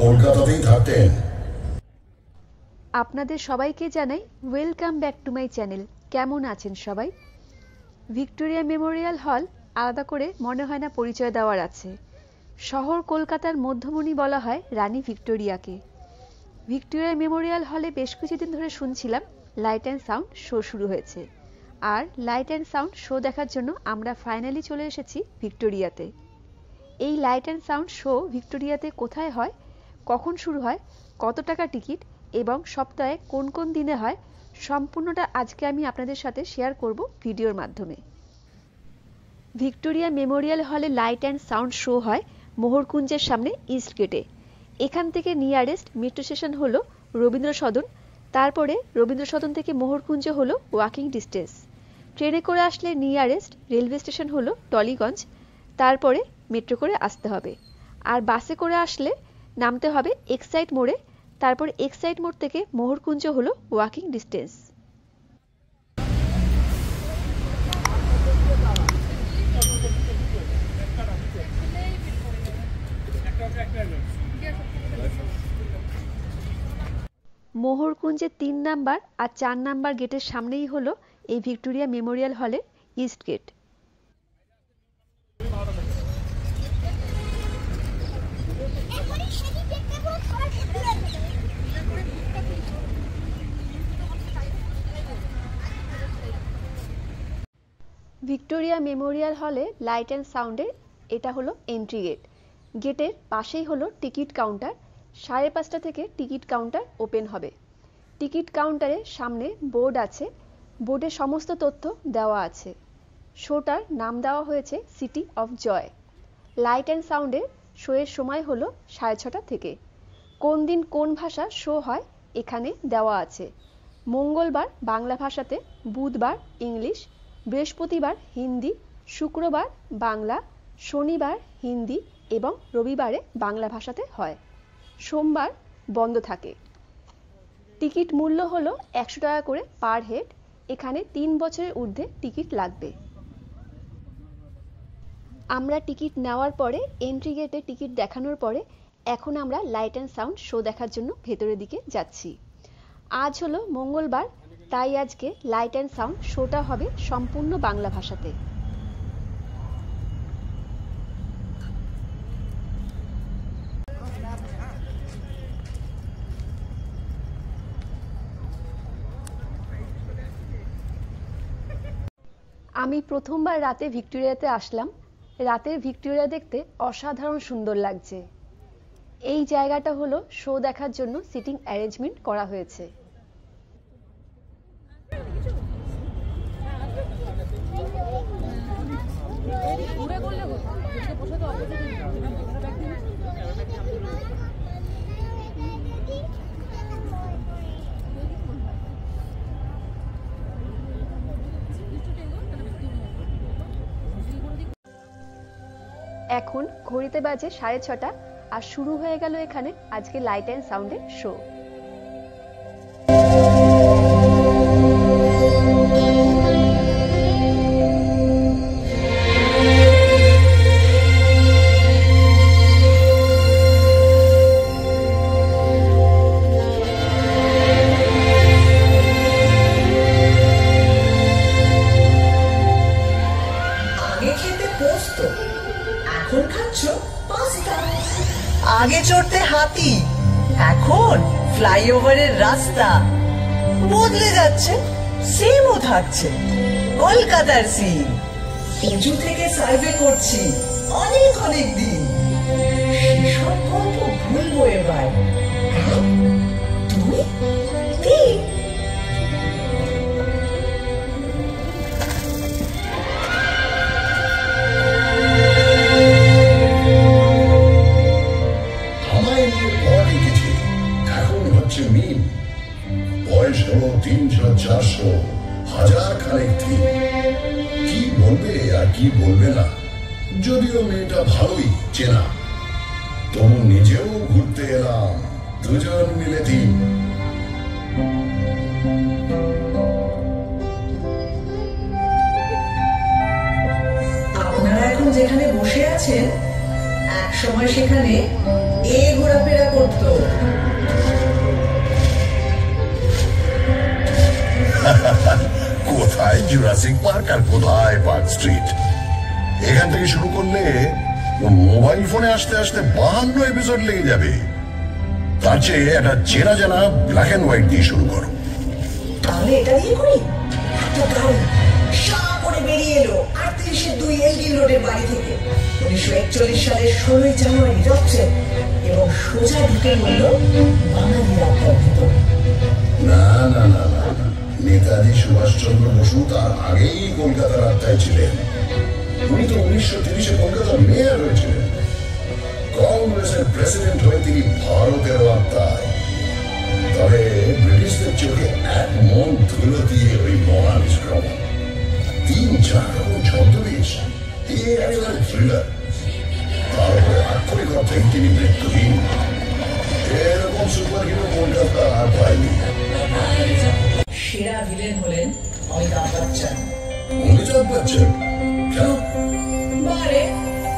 কলকাতাতেই থাকতেন। আপনাদের সবাইকে জানাই welcome back to my channel. কেমন আছেন সবাই? ভিক্টোরিয়া মেমোরিয়াল হল আলাদা করে মনে হয় না পরিচয় দেওয়ার আছে। শহর কলকাতার মধ্যমণি বলা হয় রানী ভিক্টোরিয়াকে। ভিক্টোরিয়া মেমোরিয়াল হলে বেশ কিছুদিন ধরে শুনছিলাম লাইট অ্যান্ড সাউন্ড শো শুরু হয়েছে, আর লাইট অ্যান্ড সাউন্ড শো দেখার জন্য আমরা ফাইনালি চলে এসেছি ভিক্টোরিয়াতে। এই লাইট অ্যান্ড সাউন্ড শো ভিক্টোরিয়াতে কোথায় হয়, কখন শুরু হয়, কত টাকা টিকিট এবং সপ্তাহে কোন কোন দিনে হয়, সম্পূর্ণটা আজকে আমি আপনাদের সাথে শেয়ার করব ভিডিওর মাধ্যমে। ভিক্টোরিয়া মেমোরিয়াল হলে লাইট অ্যান্ড সাউন্ড শো হয় মোহরকুঞ্জের সামনে ইস্ট গেটে। এখান থেকে নিয়ারেস্ট মেট্রো স্টেশন হলো রবীন্দ্র সদন, তারপরে রবীন্দ্র সদন থেকে মোহরকুঞ্জ হলো ওয়াকিং ডিস্টেন্স। ট্রেনে করে আসলে নিয়ারেস্ট রেলওয়ে স্টেশন হলো টলিগঞ্জ, তারপরে মেট্রো করে আসতে হবে। আর বাসে করে আসলে নামতে হবে এক্সাইড মোড়ে, তারপর এক্সাইড মোড় থেকে মোহরকুঞ্জ হলো ওয়াকিং ডিস্টেন্স। মোহরকুঞ্জের ৩ নাম্বার আর ৪ নাম্বার গেটের সামনেই হলো এই ভিক্টোরিয়া মেমোরিয়াল হলের ইস্ট গেট। ভিক্টোরিয়া মেমোরিয়াল হলে লাইট অ্যান্ড সাউন্ডের এটা হলো এন্ট্রি গেট। গেটের পাশেই হলো টিকিট কাউন্টার। 5:30 থেকে টিকিট কাউন্টার ওপেন হবে। টিকিট কাউন্টারের সামনে বোর্ড আছে, বোর্ডে সমস্ত তথ্য দেওয়া আছে। শোটার নাম দেওয়া হয়েছে City of Joy. Light and সাউন্ডের শোয়ের সময় হলো 6:30 থেকে। কোন দিন কোন ভাষা শো হয় এখানে দেওয়া আছে। মঙ্গলবার বাংলা ভাষাতে, বুধবার ইংলিশ, বৃহস্পতিবার হিন্দি, শুক্রবার বাংলা, শনিবার হিন্দি এবং রবিবারে বাংলা ভাষাতে হয়। সোমবার বন্ধ থাকে। টিকিট মূল্য হলো 100 টাকা করে পার হেড। এখানে 3 বছরের ঊর্ধ্বে টিকিট লাগবে। আমরা টিকিট নেওয়ার পরে এন্ট্রি গেটে টিকিট দেখানোর পরে এখন আমরা লাইট অ্যান্ড সাউন্ড শো দেখার জন্য ভেতরের দিকে যাচ্ছি। আজ হলো মঙ্গলবার, তাই আজকে লাইট অ্যান্ড সাউন্ড শোটা হবে সম্পূর্ণ বাংলা ভাষাতে। আমি প্রথমবার রাতে ভিক্টোরিয়াতে আসলাম। রাতের ভিক্টোরিয়া দেখতে অসাধারণ সুন্দর লাগছে। এই জায়গাটা হলো শো দেখার জন্য সিটিং অ্যারেঞ্জমেন্ট করা হয়েছে। এখন ঘড়িতে বাজে 6:30 আর শুরু হয়ে গেল এখানে আজকে লাইট অ্যান্ড সাউন্ডের শো। আগে চড়তে হাতি, এখন ফ্লাইওভারের রাস্তা বদলে যাচ্ছে, সেমও থাকছে কলকাতার সিন। উঁচু থেকে সার্ভে করছি অনেক অনেক দিন, সেসব গল্প ভুলবো এবার। তুমি বয়স হলো 300-400 হাজার খানেক দিন। কি বলবে আর কি বলবে না, যদিও মেয়েটা ভালোই চেনা। তবু নিজেও ঘুরতে এলাম, দুজন মিলে দিন। আপনারা এখন যেখানে বসে আছেন একসময় সেখানে ঘোরাফেরা করতো। কোথায় জুরাসিক পার্ক আর কোথায় পার্ক স্ট্রিট? এখান থেকে শুরু করলে মোবাইল ফোনে আসতে আসতে 52 এপিসোড লেগে যাবে। তার চেয়ে একটা চেনা জানা ব্ল্যাক এন্ড হোয়াইট দিয়ে শুরু করো। তাহলে এটা দিয়ে করি। একটা গাড়ি সা করে বেরিয়ে এলো 38-2 এলগিন রোডের বাড়ি থেকে 1941 সালের 16 জানুয়ারি যাচ্ছে এবং সোজা ঢুকে বলল বাঙালি রাস্তার ভিতর। না না না না, নেতাজি সুভাষচন্দ্র বসু তার আগেই কলকাতার আত্মায় ছিলেন। উনি তো 1930-এ কলকাতার মেয়র হয়েছিলেন। কংগ্রেসের প্রেসিডেন্ট হয়ে তিনি ভারতের আত্মায়। তবে ব্রিটিশদের চোখে এক মন ধুলো দিয়ে ওই মহাবিস্ক্রমণ 3-4 রকম ছদ্মবেশ, একেবারে থ্রিলার। তার উপরে আক্ষরিক অর্থে তিনি মৃত্যুহীন। এরকম সুপার হিরো কলকাতা আর পায়নি। সেরা ভিলেন হলেন অমিতাভ বচ্চন। অমিতাভ বচ্চন কেন? বারে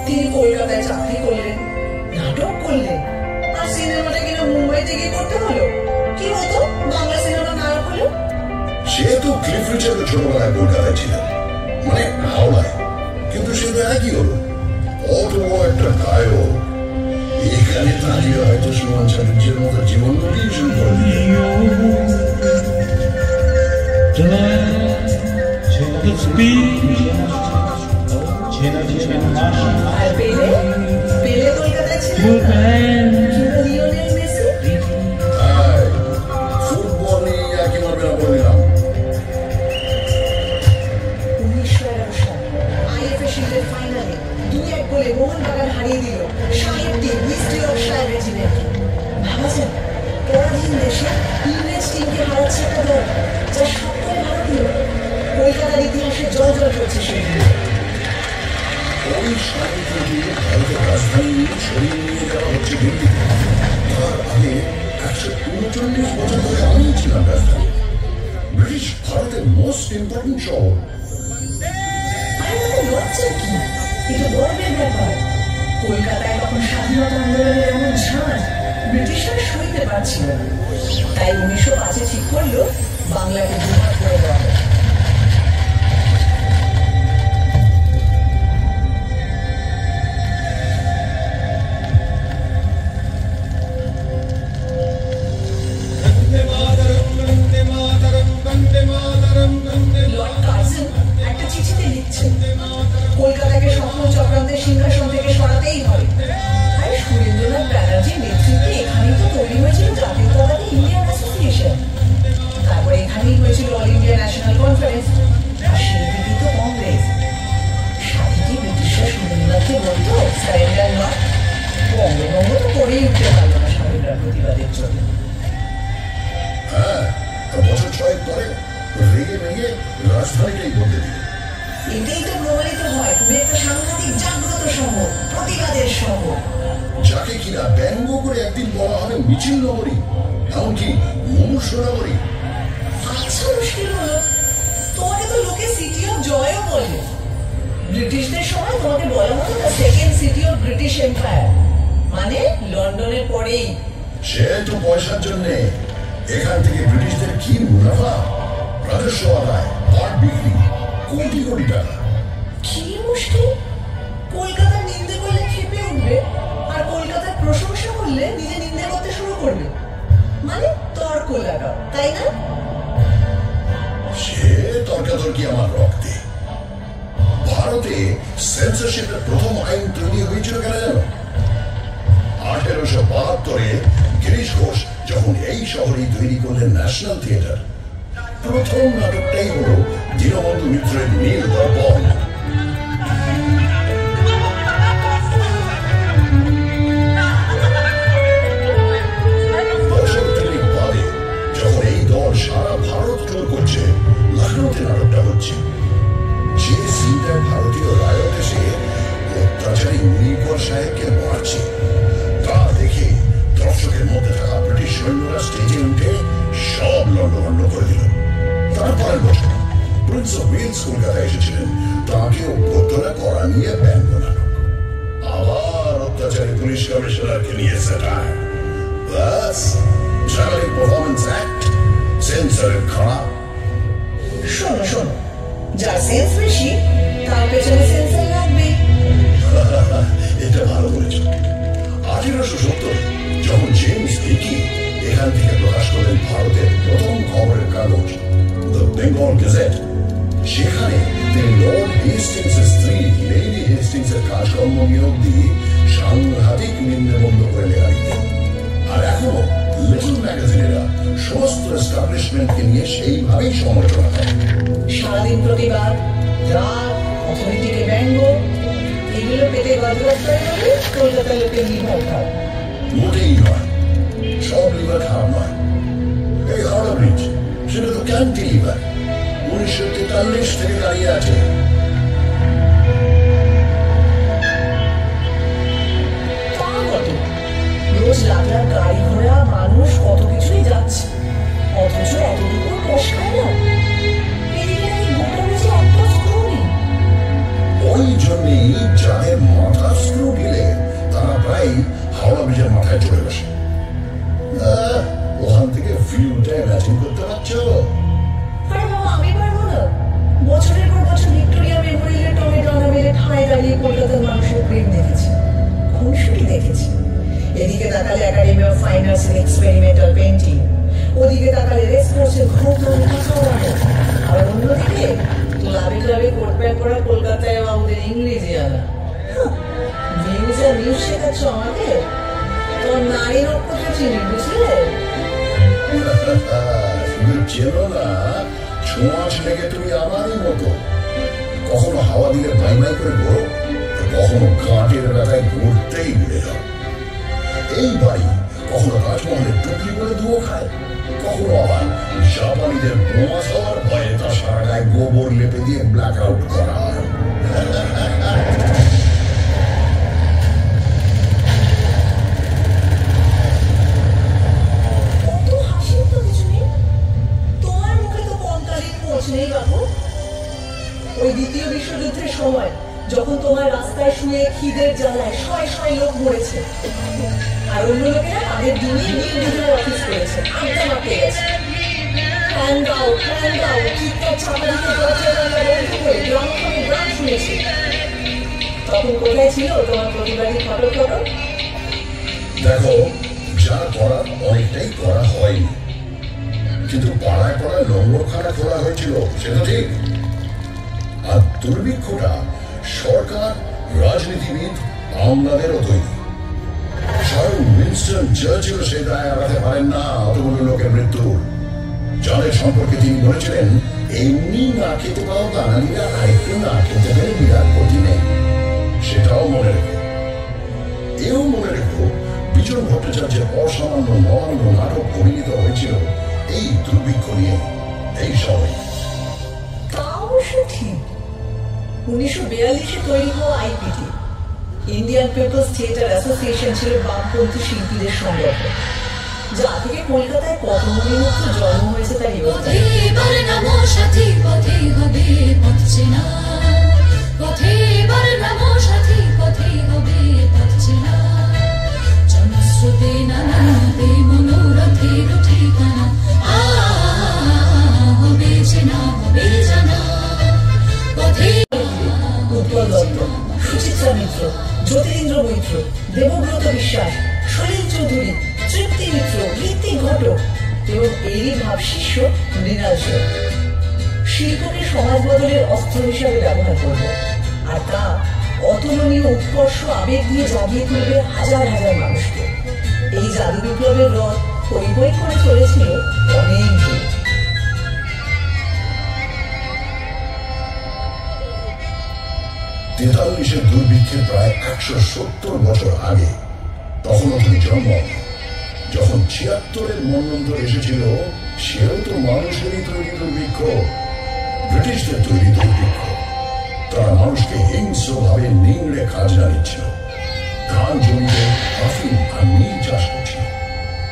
তিনি কলকাতায় চাকরি করলেন, নাটক করলেন, আর সিনেমাটা কিনা মুম্বাইতে গিয়ে করতে হলো। কি হতো বাংলা সিনেমা নায়ক হলো? সে তো ক্লিফ রিচার্ড ছোটবেলায় কলকাতায় ছিলেন, মানে হাওড়ায়। কিন্তু সে তো একই হলো, অত বড় একটা গায়ক। এখানে দাঁড়িয়ে হয়তো সুমন চ্যাটার্জির মতো জীবন গড়িয়ে শুরু করে দিলেন। আর পেলে পেলে কলকাতায় ছিলেন লিওনেল মেসি। ফুটবল নিয়ে একই ভাবে বললাম। 1911 সাল আইএফএ শিল্ডের ফাইনালে 2-1 গোলে মোহনবাগান হারিয়ে দিল শাহের টিম ইস্ট ইয়র্কশায়ার রেজিমেন্ট। ভাবা যায় পরাধীন দেশে ইংরেজ টিমকে হারাচ্ছে একটা দল যা সকল ভারতীয়। কলকাতার ইতিহাসে জলজল করছে সেগুলো। ওই সাথে থেকে ভারতের রাজধানী সরিয়ে নিয়ে যাওয়া হচ্ছে দিল্লিতে। তার আগে 139 বছর ধরে আমি ছিলাম রাজধানী। ব্রিটিশ ভারতের মোস্ট ইম্পর্টেন্ট শহর। লজ্জার কি? এটা গর্বের ব্যাপার। কলকাতায় তখন স্বাধীনতা আন্দোলনের এমন ঝাঁজ ব্রিটিশরা সইতে পারছিল না। তাই 1905-এ ঠিক করলো বাংলাকে দুভাগ করে দেওয়া হবে। লর্ড কার্জন একটা চিঠিতে লিখছেন কলকাতাকে সফল চক্রান্তের সিংহাসন থেকে সরাতেই হবে। আর সুরেন্দ্রনাথ ব্যানার্জির নেতৃত্বে এখানেই তো তৈরি হয়েছিল জাতীয়তাবাদী ইন্ডিয়ান অ্যাসোসিয়েশন। তারপরে এখানেই হয়েছিল অল ইন্ডিয়া ন্যাশনাল কনফারেন্স, আর সেই তো কংগ্রেস। সাথে কি ব্রিটিশরা সুরেন্দ্রনাথকে বলতো সারেন্ডার নট? বঙ্গভঙ্গ তো করেই উঠতে পারল না স্বাধীনতার প্রতিবাদের জন্য। হ্যাঁ, বছর 6 পরে রেগে ভেঙে রাজধানীটাই বদলে দিল। এটাই তো প্রমাণিত হয় তুমি একটা সাংঘাতিক জাগ্রত শহর, প্রতিবাদের শহর, যাকে কিনা ব্যঙ্গ করে একদিন বলা হবে মিছিল নগরী, এমনকি মুমূর্ষ নগরী। আচ্ছা মুশকিল হলো তোমাকে তো লোকে সিটি অফ জয়ও বলে। ব্রিটিশদের সময় তোমাকে বলা হতো the second city of British empire, মানে লন্ডনের পরেই। সে তো পয়সার জন্যে। এখান থেকে ব্রিটিশদের কি মুনাফা, রাজস্ব আদায়, পাট বিক্রি, কোটি কোটি টাকা। কি মুশকিল, কলকাতার নিন্দে করলে খেপে উঠবে, আর কলকাতার প্রশংসা করলে নিজে নিন্দে করতে শুরু করবে, মানে তর্ক লাগাও, তাই না? সে তর্কাতর্কি আমার রক্তে। ভারতে সেন্সরশিপের প্রথম আইন তৈরি হয়েছিল কেন জানো? 1872-এ গিরিশ ঘোষ যখন এই শহরেই তৈরি করলেন ন্যাশনাল থিয়েটার। প্রথম নাটকটাই হল দীনবন্ধু মিত্রের নীল দর্পণ। বছর 3 বাদে যখন এই দল সারা ভারত ট্যুর করছে, লখনৌতে নাটকটা হচ্ছে। যে সিনটায় ভারতীয় রায়ত এসে অত্যাচারী মুনিকর সাহেবকে মারছে, তা দেখে দর্শকের মধ্যে থাকা ব্রিটিশ সৈন্যরা স্টেজে উঠে সব লন্ডভন্ড করে দিল। তারপরের বছর প্রিন্স অফ ওয়েলস কলকাতায় এসেছিলেন, তাকে অভ্যর্থনা করা নিয়ে ব্যঙ্গ নাটক। আবার অত্যাচারী পুলিশ কমিশনারকে নিয়ে স্যাটায়ার। বাস, ট্রাভেলিং পারফরম্যান্স অ্যাক্ট, সেন্সরের খারাপ। শোনো শোনো, যার সেন্স বেশি তার পেছনে সেন্সর লাগবে। এটা ভালো বলেছ। 1870 যখন জেমস ডিকি এখান থেকে প্রকাশ করলেন ভারতের প্রথম খবরের কাগজ দ্য বেঙ্গল গেজেট, সেখানে তিনি লর্ড হেস্টিংসের স্ত্রী লেডি হেস্টিংসের কাজকর্ম নিয়োগ দিয়ে সাংঘাতিক নিম্নবন্ধ করে লেখা দিতেন। আর এখনো লিটল ম্যাগাজিনেরা সমস্ত এস্টাবলিশমেন্টকে নিয়ে সেইভাবেই সমালোচনা করে। সারাদিন প্রতিবাদ, রাগ, অথরিটিকে ব্যঙ্গ, এগুলো পেতে গজগজ করে কলকাতার লোকের লিভার খারাপ। মোটেই নয়, সব লিভার খারাপ নয়। এই হাওড়া ব্রিজ, সেটা তো ক্যান্টিলিভার, 1943 থেকে দাঁড়িয়ে আছে। তা কত, রোজ লাখ লাখ গাড়ি ঘোড়া মানুষ কত কিছুই যাচ্ছে, অথচ এতটুকু কষ খায় না। এদিকে নাকি গোটা বেশি একটা স্ক্রু নেই। ওই জন্যই যাদের মাথা স্ক্রু ঢিলে তারা প্রায় হাওড়া ব্রিজের মাথায় চলে বসে। ওখান থেকে ভিউটা ইমাজিন করতে পারছো? আরে বাবা, আমি পারবো না। বছরের পর বছর ভিক্টোরিয়া মেমোরিয়ালের টমে ডানা মেলে ঠাঁই দাঁড়িয়ে কলকাতার মানুষের প্রেম দেখেছি, খুনসুটি দেখেছি। এদিকে তাকালে একাডেমি অফ ফাইন আর্টস এর এক্সপেরিমেন্টাল পেন্টিং, ওদিকে তাকালে রেসকোর্সের ঘুম আর অন্যদিকে ক্লাবে ক্লাবে কোট প্যান্ট পরা কলকাতায় আমাদের ইংরেজি আনা। নিউজ আর নিউজ শেখাচ্ছ আমাকে? তোর নারী নক্ষত্র চিনি, বুঝলে? শুধু চেনো না, ছোঁয়াচ লেগে তুমি আমারই মতো। কখনো হাওয়া দিলে ভাই ভাই করে ঘোরো, কখনো কাঁটের ব্যথায় ঘুরতেই ভুলে যাও। এই বাড়ি কখনো তাজমহলের টুকলি বলে ধুয়ো খায়, কখনো আবার জাপানিদের বোমা খাওয়ার ভয়ে তার সারা গায়ে গোবর লেপে দিয়ে ব্ল্যাক আউট করা হয়। ওই দ্বিতীয় বিশ্বযুদ্ধের সময় যখন তোমার রাস্তায় শুয়ে খিদের জ্বালায় শয় শয় লোক মরেছে, আর অন্য লোকেরা তাদের দিনে নির্বিঘ্নে অফিস করেছে, আড্ডা মারতে গেছে, ফ্যান দাও চিৎকার চাপা দিতে দরজা জানলা বন্ধ করে গ্রামোফোনে গান শুনেছে। তখন কোথায় ছিল তোমার প্রতিবাদী ফটো? দেখো, যা করার অনেকটাই করা হয়নি, কিন্তু পাড়ায় পাড়ায় লঙ্গরখানা খোলা হয়েছিল, সেটা ঠিক। আর দুর্ভিক্ষটা সরকার, রাজনীতিবিদ, আমলাদেরও তৈরি। স্বয়ং উইনস্টন চার্চিল সে দায় এড়াতে পারেন না অতগুলো লোকের মৃত্যুর। যাদের সম্পর্কে তিনি বলেছিলেন, এমনি না খেতে পাওয়া বাঙালিরা আরেকটু না খেতে পেরে বিরাট ক্ষতি নেই। সেটাও মনে রেখো। এও মনে রেখো, বিজন ভট্টাচার্যের অসামান্য নবান্ন নাটক অভিনীত হয়েছিল এই দুর্ভিক্ষ নিয়ে, এই সময়। তা অবশ্য ঠিক। 1942-এ তৈরি হওয়া আইপিটি, ইন্ডিয়ান পিপলস থিয়েটার অ্যাসোসিয়েশন, ছিল বামপন্থী শিল্পীদের সংগঠন, যা থেকে কলকাতায় কত মণিমুক্ত জন্ম হয়েছে তার উৎপল দত্ত, সুচিত্রা মিত্র, জ্যোতিরিন্দ্র মৈত্র, দেবব্রত বিশ্বাস, সলিল চৌধুরী, তৃপ্তি মিত্র, ঋত্বিক ঘটক এবং এরই ভাবশিষ্য মৃণাল সেন। শিল্পকে সমাজ বদলের অস্ত্র হিসাবে ব্যবহার করব, আর তা অতুলনীয় উৎকর্ষ আবেগ দিয়ে জাগিয়ে তুলবে হাজার হাজার মানুষকে। এই জাদু বিপ্লবের রথ হৈ হৈ করে চলেছিল অনেক দূর। 43-এর দুর্ভিক্ষের প্রায় 170 বছর আগে, তখনও তুমি জন্ম। যখন 76-এর মন্বন্তর এসেছিল, সেও তো মানুষেরই তৈরি দুর্ভিক্ষ, ব্রিটিশদের তৈরি দুর্ভিক্ষ। তারা মানুষকে হিংস্রভাবে নিংড়ে খাজনা দিচ্ছিল, ধান জমিতে আফিম আর নীল চাষ করছিল।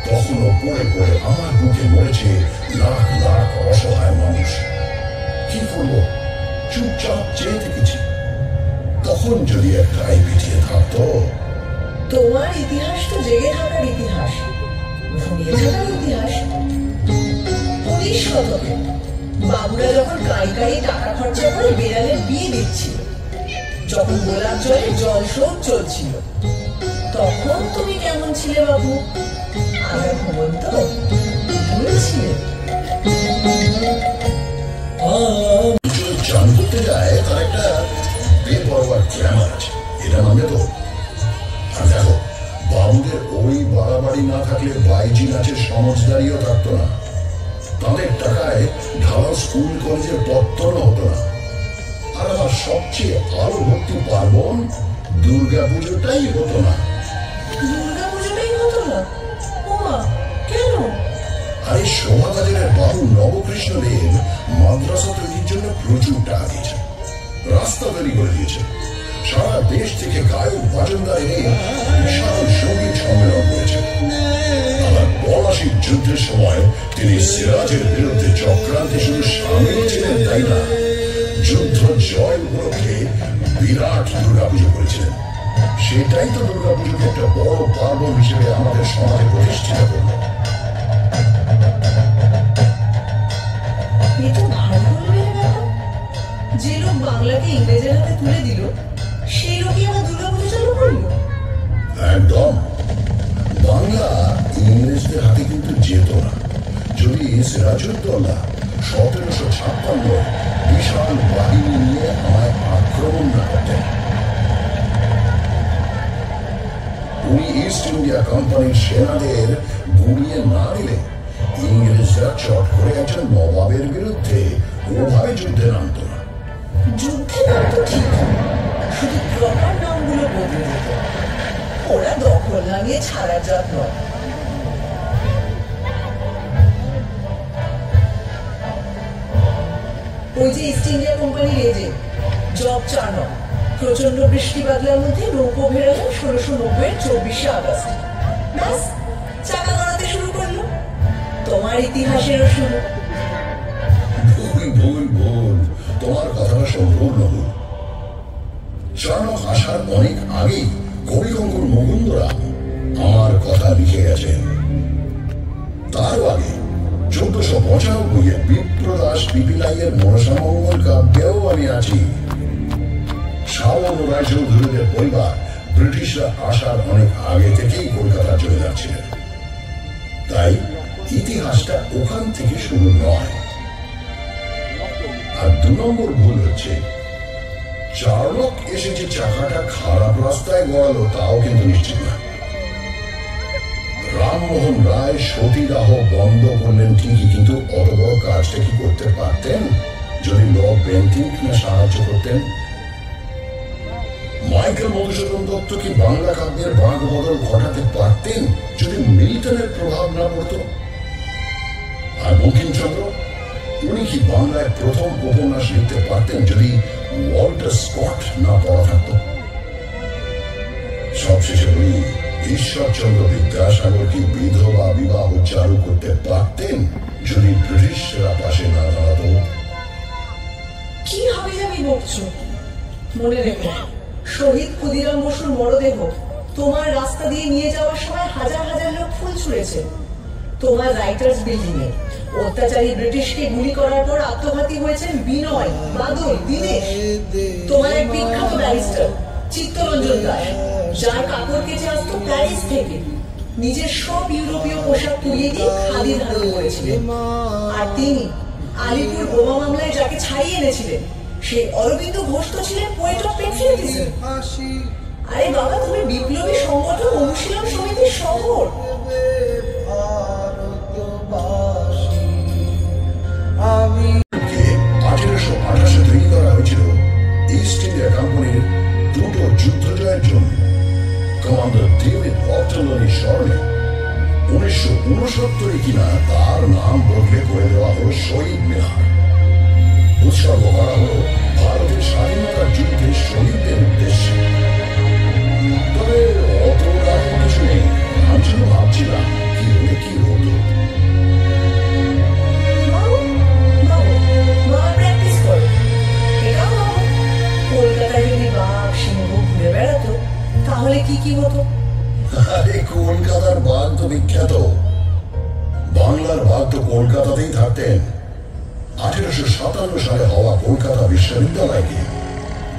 তখনও পড়ে পড়ে আমার বুকে মরেছে লাখ লাখ অসহায় মানুষ। কি করবো, চুপচাপ চেয়ে থেকেছি। তখন যদি একটা আইপিটিএ থাকতো, তোমার ইতিহাস তো জেগে থাকার ইতিহাস, ঘুমিয়ে থাকার ইতিহাস। 19 শতকে বাবুরা যখন কাই কাই টাকা খরচা করে বিড়ালের বিয়ে দিচ্ছিল, যখন গোলাপ জলে জল শোধ চলছিল, তখন তুমি কেমন ছিলে বাবু? আমরা ঘুমন্ত ছিলে। চান করতে যায় তার একটা বেপরোয়া গ্ল্যামার আছে, এটা মানে তো। আর দেখো, বাবুদের ওই বাড়াবাড়ি না থাকলে বাইজি নাচের সমঝদারিও থাকতো না। তাদের টাকায় ঢালাও স্কুল কলেজের পত্তনও হতো না। আর আমার সবচেয়ে আরো ভর্তি পার্বণ দুর্গা পুজোটাই হতো না। দুর্গা পুজোটাই হতো না? ওমা, কেন? আরে শোভাবাজারের বাবু নবকৃষ্ণদেব মাদ্রাসা তৈরির জন্য প্রচুর টাকা দিয়েছে, রাস্তা তৈরি করে দিয়েছে, সারা দেশ থেকে গায়ক বাজনদার এনে বিশাল সঙ্গীত সম্মেলন করেছে। আবার পলাশির যুদ্ধের সময় তিনি সিরাজের বিরুদ্ধে চক্রান্তে শুধু সামিল ছিলেন তাই না, যুদ্ধ জয় উপলক্ষে বিরাট দুর্গাপুজো করেছিলেন। সেটাই তো দুর্গাপুজোকে একটা বড় পার্বণ হিসেবে আমাদের সমাজে প্রতিষ্ঠিত করল। এ তো ভালো হলো ব্যাপার। যে লোক বাংলাকে ইংরেজের হাতে তুলে দিল, সেই লোকই আমার দুর্গাপুজো চালু করলো। একদম। বাংলা ইংরেজদের হাতে কিন্তু যেত না যদি সিরাজউদ্দৌলা 1756 বিশাল বাহিনী নিয়ে আমায় আক্রমণ না করতেন। উনি ইস্ট ইন্ডিয়া কোম্পানির সেনাদের গুড়িয়ে না দিলে ইংরেজরা চট করে একজন নবাবের বিরুদ্ধে ওভাবে যুদ্ধে নামত না। যুদ্ধে নামতো ঠিক, শুধু প্রপার নামগুলো বদলে দিত। ওরা দখল না নিয়ে ছাড়ার জাত নয়। ওই যে ইস্ট ইন্ডিয়া কোম্পানির এজেন্ট জব চার্নক প্রচন্ড বৃষ্টি বাদলার মধ্যে নৌকো ভেড়ালেন 1690 24 আগস্ট। ব্যাস, চাকা গড়াতে শুরু করলো। তোমার ইতিহাসেরও শুরু। ভুল ভুল ভুল, তোমার কথাটা সম্পূর্ণ ভুল। চার্নক আসার অনেক আগেই কবিগঙ্গুর মুকুন্দরাম আমার কথা লিখে গেছেন। তারও আগে 1495 বিপ্রদাস পিপিলাইয়ের মনসামঙ্গল কাব্যেও আমি আছি। শাওন রায়চৌধুরীদের পরিবার ব্রিটিশরা আসার অনেক আগে থেকেই কলকাতা চলে যাচ্ছিলেন, তাই ইতিহাসটা ওখান থেকে শুরু নয়। আর 2 নম্বর ভুল হচ্ছে, চার্নক এসে যে চাকাটা খারাপ রাস্তায় গড়ালো তাও কিন্তু নিশ্চিত নয়। রামমোহন রায় সতীদাহ বন্ধ করলেন ঠিকই, কিন্তু অত বড় কাজটা কি করতে পারতেন যদি লর্ড বেন্টিঙ্ক না সাহায্য করতেন? মাইকেল মধুসূদন দত্ত কি বাংলা কাব্যের বাঁক বদল ঘটাতে পারতেন যদি মিল্টনের প্রভাব না পড়ত? আর বঙ্কিমচন্দ্র, উনি কি বাংলায় প্রথম উপন্যাস লিখতে পারতেন যদি ওয়াল্টার স্কট না পড়া থাকত? সবশেষে বলি, ঈশ্বরচন্দ্র বিদ্যাসাগর কি বিধবা বিবাহ চালু করতে পারতেন যদি ব্রিটিশরা পাশে না দাঁড়াতো? কি হবে যাবি বকছো? মনে রেখো, শহীদ ক্ষুদিরাম বসুর মরদেহ তোমার রাস্তা দিয়ে নিয়ে যাওয়ার সময় হাজার হাজার লোক ফুল ছুঁড়েছে। তোমার রাইটার্স বিল্ডিং এ অত্যাচারী ব্রিটিশকে গুলি করার পর আত্মঘাতী হয়েছেন বিনয়, বাদল, দীনেশ। তোমার এক বিখ্যাত ব্যারিস্টার চিত্তরঞ্জন দাস, যার কাপড় কেচে আসতো প্যারিস থেকে, নিজের সব ইউরোপীয় পোশাক পুড়িয়ে দিয়ে খাদি ধারণ করেছিলেন। আর তিনি আলিপুর বোমা মামলায় যাকে ছাড়িয়ে এনেছিলেন, সেই অরবিন্দ ঘোষ তো ছিলেন পোয়েট অফ পেট্রিয়টিজম। আরে বাবা, তুমি বিপ্লবী সংগঠন অনুশীলন সমিতির শহর। 1828 তৈরি করা হয়েছিল ইস্ট ইন্ডিয়া কোম্পানির 2টো যুদ্ধ জয়ের জন্য। কমান্ডার ডেভিড অটলনির স্মরণে 1969 কিনা তার নাম বদলে করে দেওয়া হলো শহীদ মিনার। উৎসর্গ করা হলো ভারতের স্বাধীনতার যুদ্ধে শহীদদের উদ্দেশ্যে। তবে অত কিছু নেই, আমি শুধু ভাবছিলাম কি হলে কি হতো। কলকাতায় যদি বাঘ সিংহ ঘুরে বেড়াতো তাহলে কি কি হতো কলকাতার বাঘ তো বিখ্যাত, বাংলার বাঘ তো কলকাতাতেই থাকতেন। 1857 সালে হওয়া কলকাতা বিশ্ববিদ্যালয়কে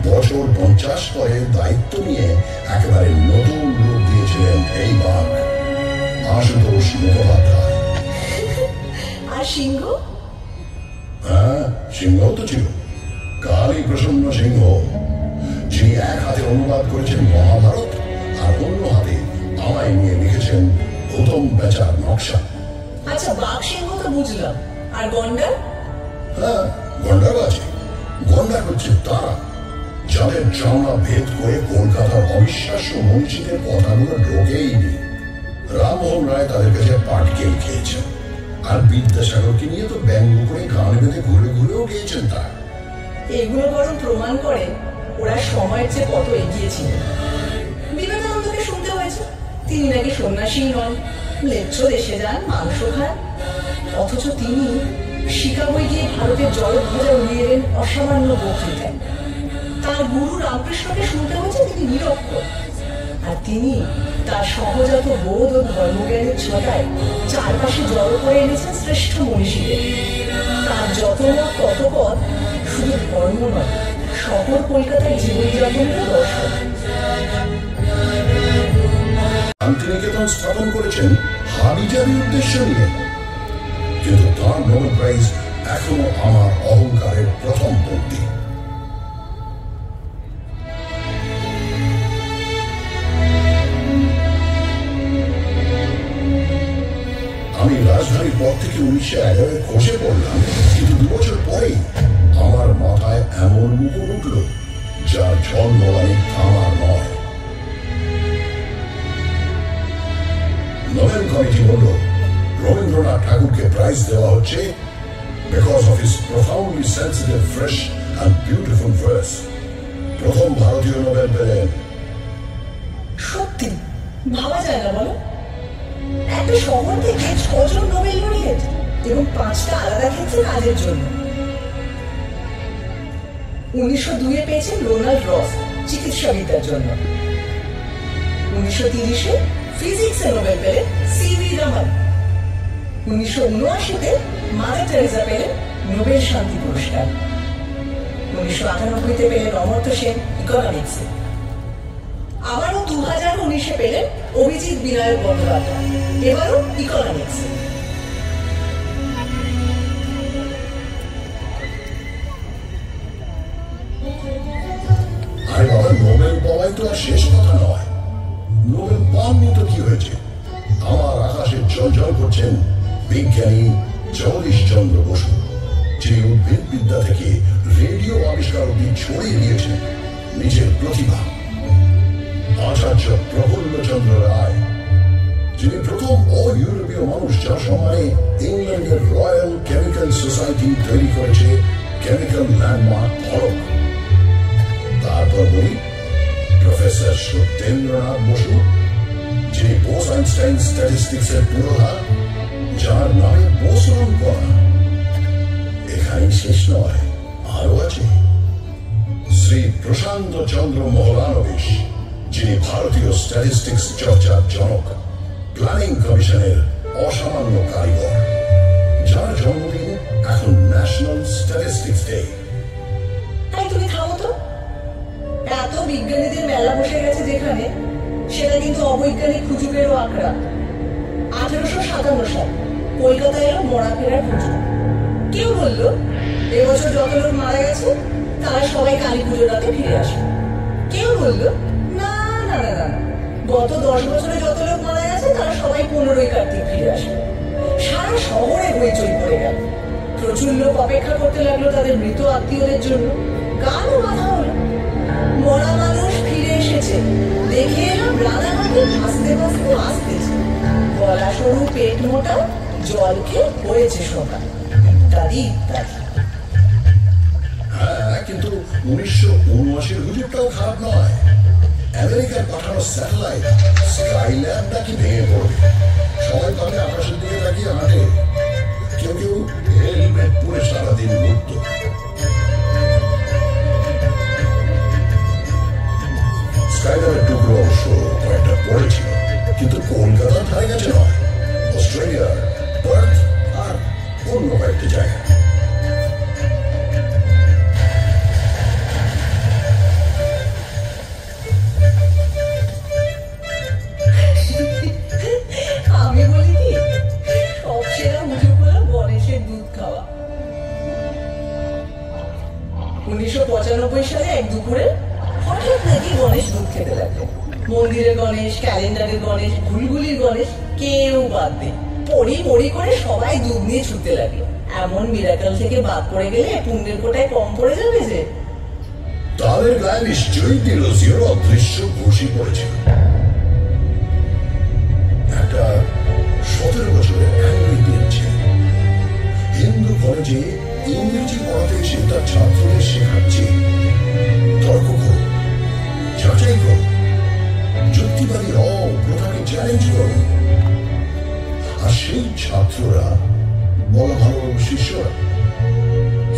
বছর 50 পরে দায়িত্ব নিয়ে একেবারে নতুন রূপ দিয়েছিলেন এই বাঘ, আশুতোষ মুখোপাধ্যায়। আর সিংহ? হ্যাঁ, সিংহ তো ছিল, কালী প্রসন্ন সিংহ, যিনি এক হাতে অনুবাদ করেছেন মহাভারত আর অন্য হাতে আমায় নিয়ে লিখেছেন গৌতম বেচার নকশা। আচ্ছা, বাঘ সিংহ তো বুঝলাম, আর গন্ডার? হ্যাঁ, গন্ডার আছে। গন্ডার হচ্ছে তারা যাদের চামড়া ভেদ করে কলকাতার অবিশ্বাস্য মনীষীদের কথাগুলো ঢোকেইনি। রামমোহন রায় তাদের কাছে পাটকেল খেয়েছেন, আর বিদ্যাসাগরকে নিয়ে তো ব্যঙ্গ করে গান বেঁধে ঘুরে ঘুরেও গিয়েছেন তার। এগুলো বরং প্রমাণ করে ওরা সময়ের চেয়ে কত এগিয়েছিল। বিবেকানন্দকে শুনতে হয়েছে তিনি নাকি সন্ন্যাসী নন, লেচ্ছ দেশে যান, মাংস খান, অথচ তিনি শিকাগোয় গিয়ে ভারতের জলধ্বজা উড়িয়ে এলেন অসামান্য বক্তৃতায়। তার গুরু রামকৃষ্ণকে শুনতে হয়েছে তিনি নিরক্ষর, আর তিনি তার সহজাত বোধ ও ধর্মজ্ঞানের ছটায় চারপাশে জড়ো করে এনেছেন শ্রেষ্ঠ মনীষীদের। তার যত মত তত পথ শুধু ধর্ম নয়, শহর কলকাতার জীবনযাপনের দর্শন। শান্তিনিকেতন স্থাপন করেছেন হাবিজাবি উদ্দেশ্য নিয়ে, কিন্তু তার নোবেল প্রাইজ এখনো আমার অহংকারের প্রথম পঙ্ক্তি। আমি রাজধানীর পর থেকে 1911 খসে পড়লাম, কিন্তু 2 বছর পরেই আমার মাথায় এমন মুকুট উঠল যার ঝড় নোলানি থামার নয়। নোবেল কমিটি বলল রবীন্দ্রনাথ ঠাকুরকে প্রাইজ দেওয়া হচ্ছে because of his profoundly sensitive, fresh and beautiful verse. প্রথম ভারতীয় নোবেল পেলেন। সত্যি ভাবা যায় না বলো, একটা শহর থেকে 6 জন নোবেল লরিয়েট এবং 5টা আলাদা ক্ষেত্রে কাজের জন্য। 1902-এ পেয়েছেন রোনাল্ড রস চিকিৎসাবিদ্যার জন্য। 1930-এ ফিজিক্সে নোবেল পেলেন সিভি রমন। 1979-তে মাদার টেরেসা পেলেন নোবেল শান্তি পুরস্কার। 1998-তে পেলেন অমর্ত্য সেন ইকোনমিক্সে। আবারও 2019-এ পেলেন অভিজিৎ বিনায়ক বন্দ্যোপাধ্যায়, এবারও ইকোনমিক্সে। আরে বাবা, নোবেল পাওয়াই তো আর শেষ কথা নয়। নোবেল পাননি তো কি হয়েছে? আমার আকাশে জ্বলজ্বল করছেন বিজ্ঞানী জগদীশ চন্দ্র বসু, যিনি উদ্ভিদ বিদ্যা থেকে রেডিও আবিষ্কার অব্দি ছড়িয়ে দিয়েছেন নিজের প্রতিভা। আচার্য প্রফুল্লচন্দ্র রায়, যিনি প্রথম অইউরোপীয় মানুষ যার সম্মানে ইংল্যান্ডের রয়্যাল কেমিক্যাল সোসাইটি তৈরি করেছে কেমিক্যাল ল্যান্ডমার্ক ফলক। তারপর বলি প্রফেসর সত্যেন্দ্রনাথ বসু, যিনি বোস আইনস্টাইন স্ট্যাটিস্টিক্সের পুরোধা, যার নামে বোস নাম করা। এখানেই শেষ নয়, আরো আছে শ্রী প্রশান্ত চন্দ্র মহলানবিশ, যিনি ভারতীয় স্ট্যাটিস্টিক্স চর্চার জনক, প্ল্যানিং কমিশনের অসামান্য কারিগর, যার জন্মদিন এখন ন্যাশনাল স্ট্যাটিস্টিক্স ডে। তাই তুমি থামো তো, এত বিজ্ঞানীদের মেলা বসে গেছে যেখানে, সেটা কিন্তু অবৈজ্ঞানিক হুজুগেরও আঁকড়া। 1857 সাল কলকাতায় এলো মরা ফেরার পুজো। কেউ বললো এবছর যত লোক মারা গেছে তারা সবাই কালী পুজোর রাতে ফিরে আসে। কেউ বললো না না না না, গত 10 বছরে যত লোক মারা গেছে তারা সবাই 15ই কার্তিক ফিরে আসে। সারা শহরে হইচই পড়ে গেল। প্রচুর লোক অপেক্ষা করতে লাগলো তাদের মৃত আত্মীয়দের জন্য। গানও বাঁধা হলো, মরা মানুষ ফিরে এসেছে, দেখে এলাম রানাঘাটে ভাসতে ভাসতে আসতেছে, গলা সরু পেট মোটা, জল খেয়ে হয়েছে সকাল, ইত্যাদি ইত্যাদি। হ্যাঁ, কিন্তু 1979-এর হুজুরটাও খারাপ নয়। আমেরিকার পাঠানো স্যাটেলাইট স্কাইল্যাব নাকি ভেঙে পড়বে। সবাই ভাবে আকাশের দিকে তাকিয়ে হাঁটে, কেউ কেউ হেলমেট পরে সারাদিন ঘুরত। স্কাইল্যাবের টুকরো অবশ্য কয়েকটা পড়েছিল, কিন্তু 95 সালে এক দুপুরে হঠাৎ নাকি গণেশ দুধ খেতে লাগলো। মন্দিরের গণেশ, ক্যালেন্ডারের গণেশ, ঘুলঘুলির গণেশ কেউ বাদ নেই। পড়ি পড়ি করে সবাই দুধ নিয়ে ছুটতে লাগলো। এমন মিরাকল থেকে বাদ পড়ে গেলে পুণ্যের কোটায় কম পড়ে যাবে যে। তাদের গায়ে নিশ্চয়ই তিরস্কির অদৃশ্য ঘুষি পড়েছিল। একটা 17 বছরের ইন্ডিয়ান ছেলে হিন্দু কলেজে ইংরেজি পড়াতে এসে তার ছাত্রদের শেখাচ্ছে তর্ক করো, যাচাই করো, যুক্তিবাদী হও, প্রথাকে চ্যালেঞ্জ করো। আর সেই ছাত্ররা বলা ভালো শিষ্যরা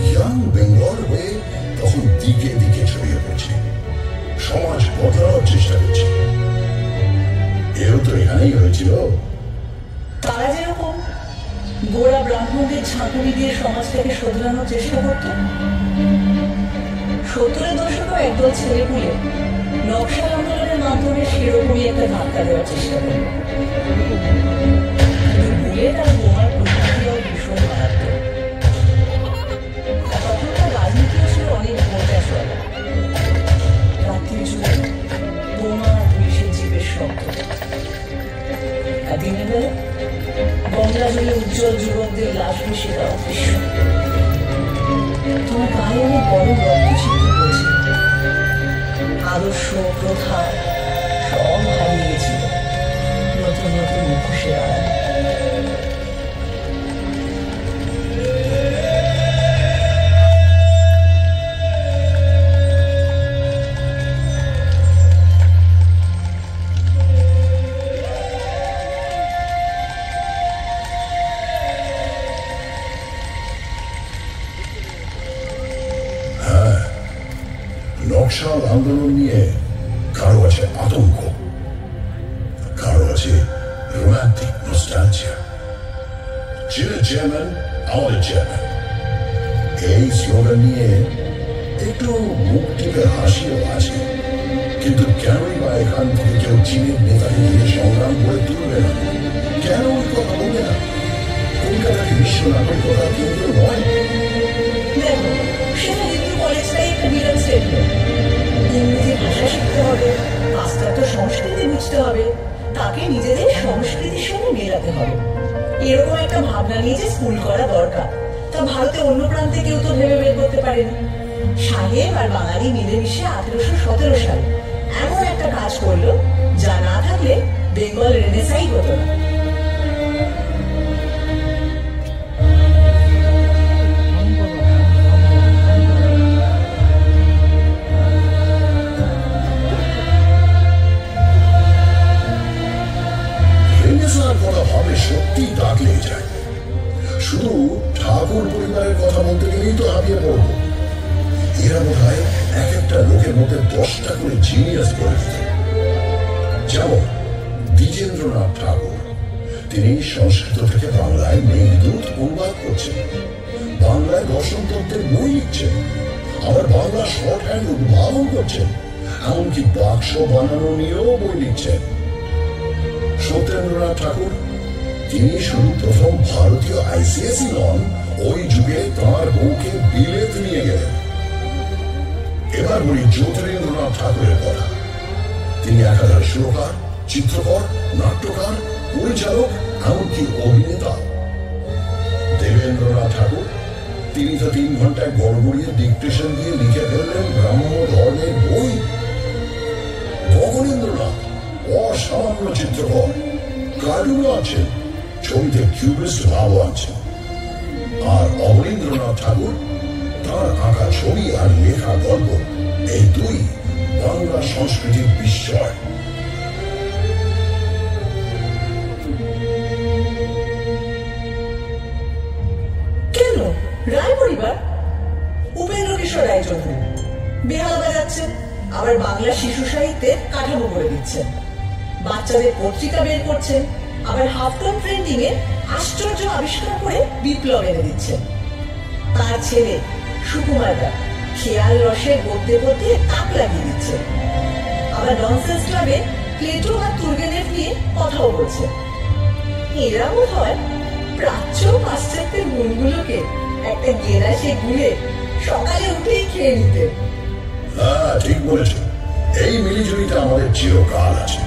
ইয়াং বেঙ্গল হয়ে তখন দিকে দিকে ছড়িয়ে পড়ছে, সমাজ বদলানোর চেষ্টা করছে। এও তো এখানেই হয়েছিল। তারা যেরকম গোড়া ব্রাহ্মণদের ঝাঁকুনি দিয়ে সমাজটাকে শোধরানোর চেষ্টা করত, 70-এর দশকেও একদল ছেলেপুলে নকশাল আন্দোলনের মাধ্যমে সেরকমই একটা ধাক্কা দেওয়ার চেষ্টা করল। কিন্তু বুলেট আর বোমার প্রতিক্রিয়াও ভীষণ মারাত্মক। তখনকার রাজনীতিও ছিল অনেক ভোটা চলা। রাত্রি জুড়ে বোমা আর পুলিশের জিপের শব্দ। আর দিনের বেলা গঙ্গা জলে উজ্জ্বল যুবকদের লাশ ভেসে দেওয়া দৃশ্য। তোমার গায়ে অনেক বড় রক্ত ছিটকে পড়েছে। আদর্শ, প্রথা সব হারিয়ে গেছিল নতুন নতুন মুখোশের আড়ালে। নকশাল আন্দোলন নিয়ে কারো আছে আতঙ্ক, কারো আছে রোমান্টিক নস্টালজিয়া। চীনের চেয়ারম্যান আমাদের চেয়ারম্যান, এই স্লোগান নিয়ে একটু মুখ টিপে হাসিও আছে। কিন্তু কেনই বা এখান থেকে কেউ চীনের নেতাকে নিয়ে সংগ্রাম করে তুলবে না? কেন ওই কথা বলবে না? কলকাতাকে বিশ্ব নাগরিকতার কেন্দ্র নয়? দেখো, সেটা হিন্দু কলেজটাই একটা বিরাট স্টেটমেন্ট। ইংরেজি ভাষা শিখতে হবে, পাশ্চাত্য সংস্কৃতি বুঝতে হবে, তাকে নিজেদের সংস্কৃতির সঙ্গে মেলাতে হবে। এরকম একটা ভাবনা নিয়ে যে স্কুল করা দরকার, তা ভারতে অন্য প্রান্তে কেউ তো ভেবে বের করতে পারেনি। সাহেব আর বাঙালি মিলেমিশে 1817 সালে এমন একটা কাজ করলো যা না থাকলে বেঙ্গল রেনেসাই হতো না। কথা ভাবে সত্যি দাগ লেগে যায়। শুধু ঠাকুর পরিবারের কথা বলতে গেলেই তো হারিয়ে পড়ব। এরা বোধ হয় এক একটা লোকের মধ্যে 10টা করে জিনিয়াস করে দিত। যেমন দ্বিজেন্দ্রনাথ ঠাকুর, তিনি সংস্কৃত থেকে বাংলায় মেঘদূত অনুবাদ করছেন, বাংলায় দর্শনতত্ত্বের বই লিখছেন, আবার বাংলা শর্ট হ্যান্ড উদ্ভাবন করছেন, এমনকি বাক্স বানানো নিয়েও বই লিখছেন। সত্যেন্দ্রনাথ ঠাকুর, তিনি শুধু প্রথম ভারতীয় আইসিএসই নন, ওই যুগে তাঁর বউকে বিলেত নিয়ে গেলেন। এবার বলি জ্যোতিরেন্দ্রনাথ ঠাকুরের কথা। তিনি একাধারে সুরকার, চিত্রকর, নাট্যকার, পরিচালক, এমনকি অভিনেতা। দেবেন্দ্রনাথ ঠাকুর, তিনি তো 3 ঘন্টায় গড়গড়িয়ে ডিকটেশন দিয়ে লিখে ফেললেন ব্রাহ্ম ধর্মের বই। গগনেন্দ্রনাথ অসামান্য চিত্রকর, কার্টুনও আছেন, ছবিতে কিউবিস্ট ভাব আছেন। আর অবনীন্দ্রনাথ ঠাকুর, তার আঁকা ছবি আর লেখা গল্প, এই দুই বাংলা সংস্কৃতির বিস্ময়। কেন রায় পরিবার? উপেন্দ্র কিশোর রায়চৌধুরী বেহালা বাজাচ্ছেন, আবার বাংলা শিশু সাহিত্যের কাঠামো করে দিচ্ছেন, বাচ্চাদের পত্রিকা বের করছেন, আবার হাফটন প্রিন্টিং এ আশ্চর্য আবিষ্কার করে বিপ্লব এনে দিচ্ছেন। তার ছেলে সুকুমারদা খেয়াল রসে গদ্যে গদ্যে তাক লাগিয়ে দিচ্ছে, আবার ননসেন্স ক্লাবে প্লেটো আর তুর্গেনেভ নিয়ে কথাও বলছে। এরা বোধ হয় প্রাচ্য পাশ্চাত্যের গুণগুলোকে একটা গেরাসে গুলে সকালে উঠেই খেয়ে নিতেন। হ্যাঁ, ঠিক বলেছ। এই মিলিটারিটা আমাদের চিরকাল আছে।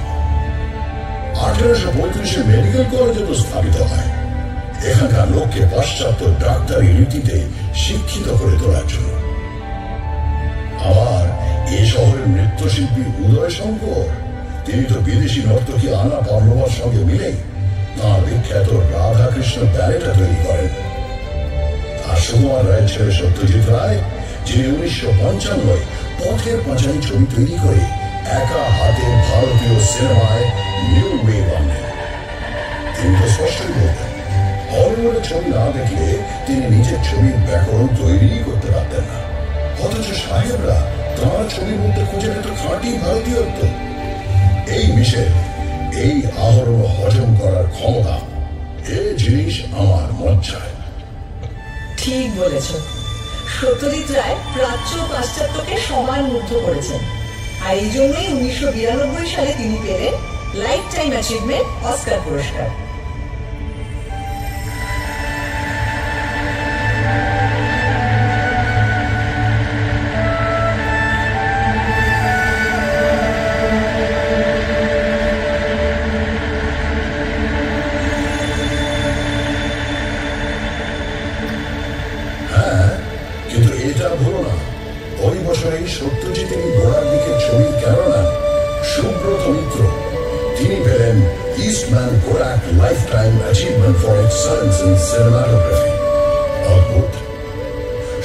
1835-এ মেডিকেল কলেজে তো স্থাপিত হয় এখানকার লোককে পাশ্চাত্য ডাক্তারি রীতিতে শিক্ষিত করে তোলার জন্য। আবার এ শহরের নৃত্যশিল্পী উদয় শঙ্কর, তিনি তো বিদেশি নর্তকী আনা পার্লভার সঙ্গে মিলে তাঁর বিখ্যাত রাধাকৃষ্ণ ব্যালেটা তৈরি করেন। আর সুকুমার রায়ের ছেলে সত্যজিৎ রায়, যিনি 1955-এ পথের পাঁচালী ছবি তৈরি করে একা হাতে ভারতীয় সিনেমায় নিউ ওয়েভ আনলেন। তিনি তো স্পষ্টই বলতেন, হলিউডের ছবি না দেখলে তিনি নিজের ছবির ব্যাকরণ তৈরি করতে পারতেন না। অথচ সাহেবরা তাঁর ছবির মধ্যে খুঁজে পেত খাঁটি ভারতীয়ত্ব। এই মিশেল, এই আহরণ হজম করার ক্ষমতা, এ জিনিস আমার মজ্জায়। ঠিক বলেছ। সত্যজিৎ রায় প্রাচ্য পাশ্চাত্যকে সমান মুগ্ধ করেছেন। আর এই জন্যই 1992 সালে তিনি পেলেন লাইফ টাইম অ্যাচিভমেন্ট অস্কার পুরস্কার। কিন্তু এটা ভুলো না, ওই বছরেই সত্যজিতের গোড়ার দিকের ছবির ক্যামেরাম্যান সুব্রত মিত্র, তিনি পেলেন Eastman Kodak life time achievement for excellence in cinematography. অদ্ভুত,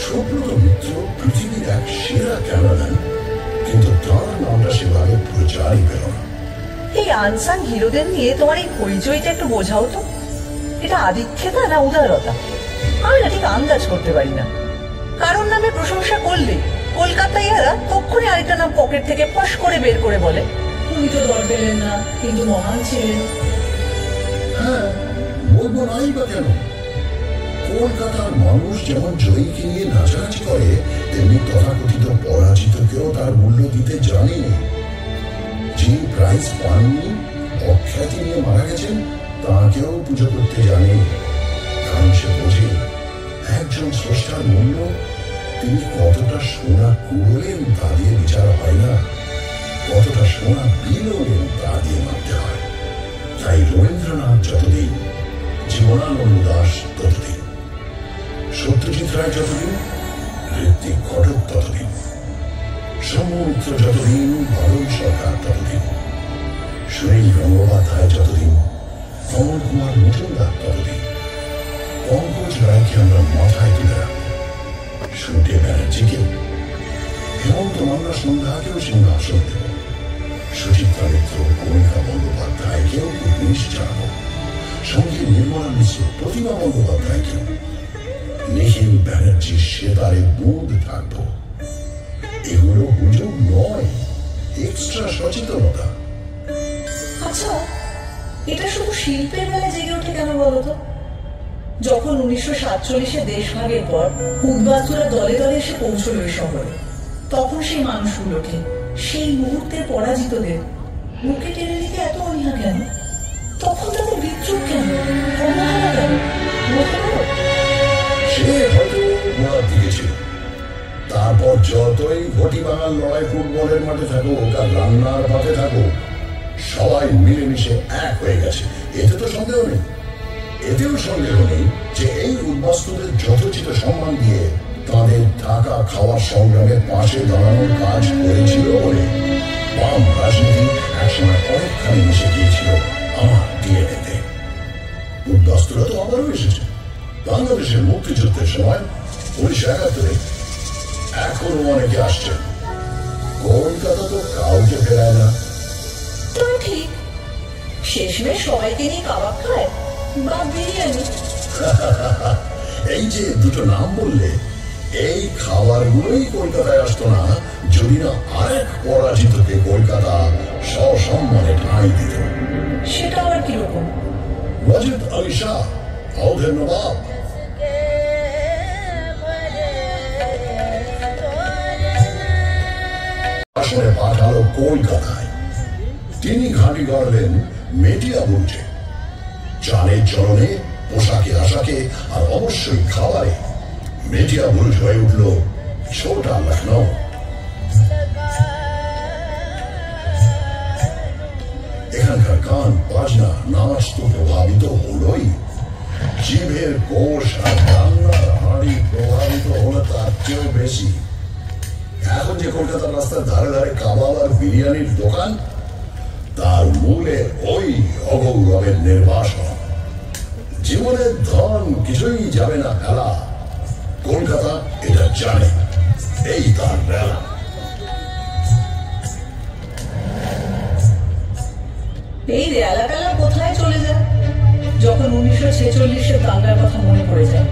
সুব্রত মিত্র পৃথিবীর এক সেরা ক্যামেরাম্যান, কিন্তু তাঁর নামটা সেভাবে প্রচারই পেল না। এই আনসাং হিরোদের নিয়ে তোমার এই পরিচয়টা একটু বোঝাও তো। এটা আদিক্ষেতা না উদারতা? আমি না ঠিক আন্দাজ করতে পারি না। কারণ নামে প্রশংসা করলে কলকাতায় এরা তক্ষুনি আরেকটা নাম পকেট থেকে ফস করে বের করে বলে, উনি তো দর পেলেন না, কিন্তু মহান ছিলেন। হ্যাঁ, বলবো নাই বা কেন? কলকাতার মানুষ যেমন জয়ীকে নিয়ে নাচানাচি করে, তেমনি তথাকথিত পরাজিতকেও তার মূল্য দিতে জানে। যিনি প্রাইজ পাননি, অখ্যাতি নিয়ে মারা গেছেন, তাকেও পুজো করতে জানে। কারণ সে বোঝে একজন স্রষ্টার মূল্য তিনি কতটা সোনা কুড়োলেন তা দিয়ে বিচার হয় না, কতটা সোনা বিলোলেন তা দিয়ে মানতে হয়। তাই রবীন্দ্রনাথ যতদিন, জীবনানন্দ দাশ ততদিন, সত্যজিৎ রায় যতদিন, ঋত্বিক ঘটক ততদিন, সৌমিত্র যতদিন, ভারত সরকার ততদিন, সুনীল গঙ্গোপাধ্যায় যতদিন, কমল কুমার মজুমদার ততদিন, পঙ্কজ রায়কে আমরা মাথায় তুলে রাখবো, সুটে ব্যানার্জিকেও, হেমন্ত মান্না সন্ধ্যাকেও সিংহাসন দেব, সুচিত্রা মিত্র, কণিকা বন্দ্যোপাধ্যায়কেও কুটনিশ জানাবো, সঙ্গে নির্মলা মিশ্র, প্রতিমা বন্দ্যোপাধ্যায়কেও, নিখিল ব্যানার্জির সেতারে বুঁদ থাকবো। এগুলো গুজব নয়, এক্সট্রা সচেতনতা। আচ্ছা, এটা শুধু শিল্পের বেলায় জেগে ওঠে কেন বলতো? যখন 1947-এ দেশভাগের পর উদ্বাস্তুরা দলে দলে এসে পৌঁছল ওই শহরে, তখন সেই মানুষগুলোকে, সেই মুহূর্তে পরাজিতদের মুখে টেনে নিতে এত অনীহা কেন? তখন তাদের বিদ্রোহ কেন, অবহেলা কেন? সে হয়তো গোড়ার দিকে ছিল। তারপর যতই ঘটি বাঙাল লড়াই ফুটবলের মাঠে থাকুক আর রান্নার ভাতে থাকুক, সবাই মিলেমিশে এক হয়ে গেছে, এতে তো সন্দেহ নেই। এতেও সন্দেহ নেই যে এই উদ্বাস্তুদের যথোচিত সম্মান দিয়ে তাদের থাকা খাওয়ার সংগ্রামের পাশে দাঁড়ানোর কাজ করেছিল বলে বাম রাজনীতি একসময় অনেকখানি মিশে গিয়েছিল আমার ডিএনএতে। উদ্বাস্তুরা তো আবারও এসেছে বাংলাদেশের মুক্তিযুদ্ধের সময় 1971-এ, এখনো অনেকে আসছেন। কলকাতা তো কাউকে ফেরায় না। ঠিক, শেষমেশ সবাইকে নিয়ে কাবাব খায় বা বিরিয়ানি। এই যে দুটো নাম বললে, এই খাবারগুলোই কলকাতায় আসতো না যদি না আরেক পরাজিতকে কলকাতা সসম্মানে ঠাঁই দিত। সেটা আবার কিরকম? ওয়াজিদ আলী শাহ, আওধের নবাব। আসলে পাঠালো কলকাতায়। তিনি ঘাঁটি গাড়লেন মেটিয়া বুর্জে। চালের চলনে, পোশাকে আশাকে আর অবশ্যই খাবারে মেটিয়া বুর্জ হয়ে উঠল ছোটা লখনৌ। গান বাজনা নাচ তো প্রভাবিত হলোই, জিভের কোষ আর রান্নার হাঁড়ি প্রভাবিত হলো তার চেয়েও বেশি। এখন যে কলকাতার রাস্তার ধারে ধারে কাবাব আর বিরিয়ানির দোকান, তার মূলে ওই অগৌরবের নির্বাসন। জীবনের ধন কিছুই যাবে না ফেলা, কলকাতা এটা জানে, এই তার বেলা। এই রেলাকালা কোথায় চলে যায় যখন 1946-এর দাঙ্গার কথা মনে পড়ে যায়।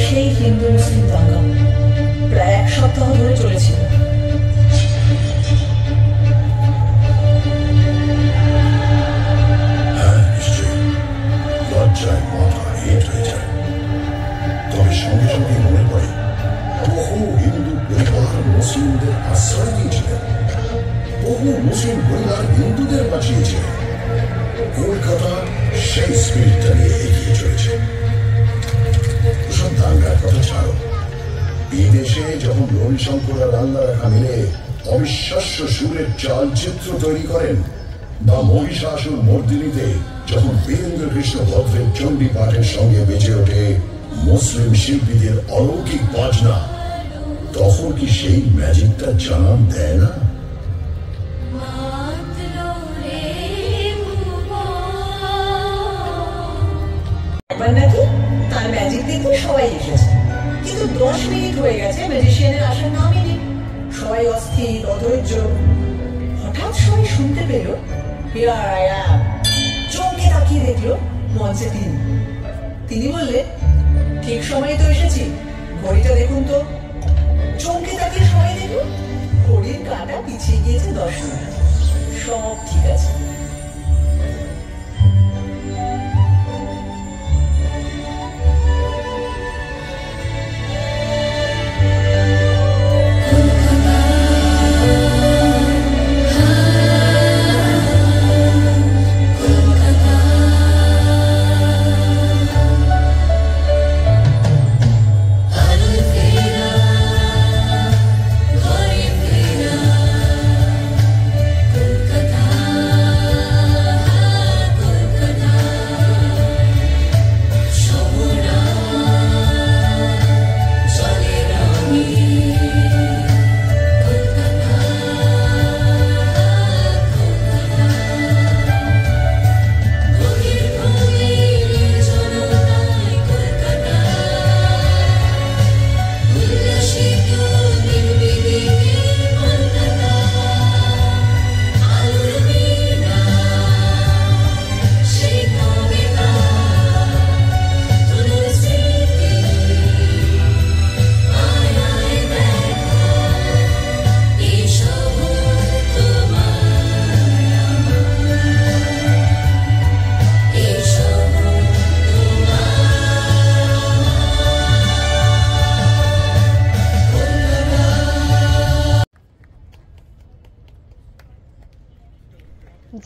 সেই হিন্দু মুসলিম দাঙ্গা প্রায় 1 সপ্তাহ ধরে চলেছিল। হ্যাঁ, নিশ্চয়ই লজ্জায় মাথা হেঁট হয়ে যায়। তবে সঙ্গে সঙ্গে মনে পড়ে বহু হিন্দু পরিবার মুসলিমদের আশ্রয় দিয়েছিলেন, বহু মুসলিম পরিবার হিন্দুদের বাঁচিয়েছে। কলকাতা সেই স্পিরিটটা নিয়ে এগিয়ে চলেছে। ওসব দাঙ্গার কথা ছাড়ো, বিদেশে যখন রবিশঙ্কর আর আল্লাহ রেখা মিলে অবিশ্বাস্য সুরের চলচ্চিত্র তৈরি করেন, বা মহিষাসুর মর্দিনীতে যখন বীরেন্দ্র কৃষ্ণ ভদ্রের চণ্ডী পাঠের সঙ্গে বেঁচে ওঠে মুসলিম শিল্পীদের অলৌকিক বাজনা, তখন কি সেই ম্যাজিকটা জানান দেয় না? একবার নাকি তার ম্যাজিক দেখতে সবাই এসেছে, কিন্তু 10 মিনিট হয়ে গেছে ম্যাজিশিয়ানের আসার নামই নেই। সবাই অস্থির, অধৈর্য। হঠাৎ সবাই শুনতে পেল হিয়ার আই অ্যাম। চমকে তাকিয়ে দেখলো মঞ্চে তিনি বললেন, ঠিক সময় তো এসেছি, ঘড়িটা দেখুন তো। চমকে তাকিয়ে সবাই দেখলো ঘড়ির কাঁটা পিছিয়ে গিয়েছে 10 মিনিট। সব ঠিক আছে।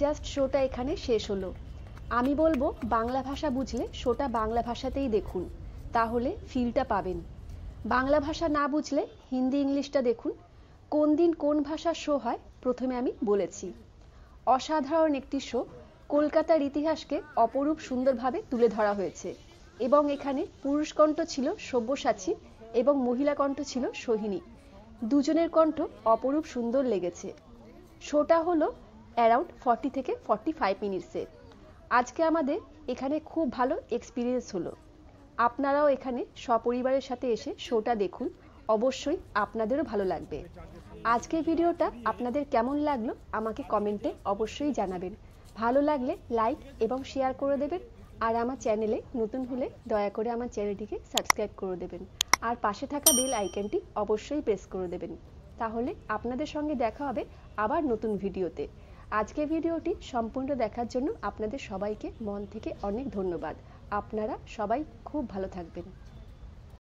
জাস্ট শোটা এখানে শেষ হলো। আমি বলবো বাংলা ভাষা বুঝলে শোটা বাংলা ভাষাতেই দেখুন, তাহলে ফিলটা পাবেন। বাংলা ভাষা না বুঝলে হিন্দি ইংলিশটা দেখুন। কোন দিন কোন ভাষার শো হয় প্রথমে আমি বলেছি। অসাধারণ একটি শো, কলকাতার ইতিহাসকে অপরূপ সুন্দরভাবে তুলে ধরা হয়েছে এবং এখানে পুরুষ কণ্ঠ ছিল সব্যসাচী এবং মহিলা কণ্ঠ ছিল সোহিনী। দুজনের কণ্ঠ অপরূপ সুন্দর লেগেছে। শোটা হলো অ্যারাউন্ড 40 থেকে 45 মিনিটসের। আজকে আমাদের এখানে খুব ভালো এক্সপিরিয়েন্স হলো। আপনারাও এখানে সপরিবারের সাথে এসে শোটা দেখুন, অবশ্যই আপনাদেরও ভালো লাগবে। আজকের ভিডিওটা আপনাদের কেমন লাগলো আমাকে কমেন্টে অবশ্যই জানাবেন। ভালো লাগলে লাইক এবং শেয়ার করে দেবেন, আর আমার চ্যানেলে নতুন হলে দয়া করে আমার চ্যানেলটিকে সাবস্ক্রাইব করে দেবেন, আর পাশে থাকা বেল আইকনটি অবশ্যই প্রেস করে দেবেন। তাহলে আপনাদের সঙ্গে দেখা হবে আবার নতুন ভিডিওতে। আজকের ভিডিওটি সম্পূর্ণ দেখার জন্য আপনাদের সবাইকে মন থেকে অনেক ধন্যবাদ। আপনারা সবাই খুব ভালো থাকবেন।